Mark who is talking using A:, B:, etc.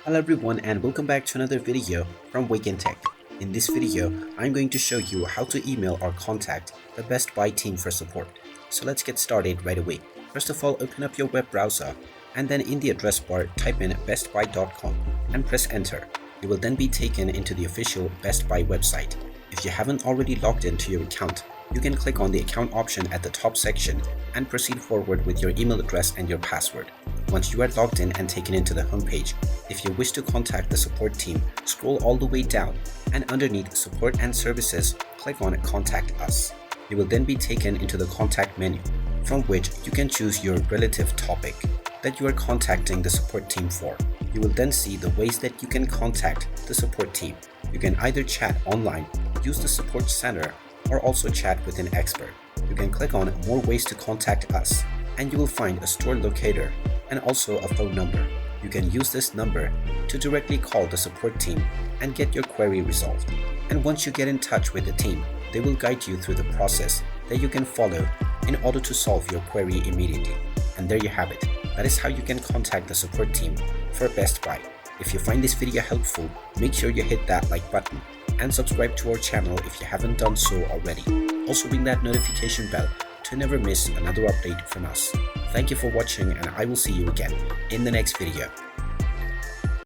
A: Hello everyone and welcome back to another video from Wake&Tech. In this video, I'm going to show you how to email or contact the Best Buy team for support. So let's get started right away. First of all, open up your web browser and then in the address bar type in bestbuy.com and press enter. You will then be taken into the official Best Buy website. If you haven't already logged into your account, you can click on the account option at the top section and proceed forward with your email address and your password. Once you are logged in and taken into the homepage, if you wish to contact the support team, scroll all the way down and underneath Support and Services, click on Contact Us. You will then be taken into the contact menu, from which you can choose your relative topic that you are contacting the support team for. You will then see the ways that you can contact the support team. You can either chat online, use the support center, or also chat with an expert. You can click on More Ways to Contact Us, and you will find a store locator and also a phone number. You can use this number to directly call the support team and get your query resolved. And once you get in touch with the team, they will guide you through the process that you can follow in order to solve your query immediately. And there you have it. That is how you can contact the support team for Best Buy. If you find this video helpful, make sure you hit that like button and subscribe to our channel if you haven't done so already. Also ring that notification bell to never miss another update from us. Thank you for watching and I will see you again in the next video.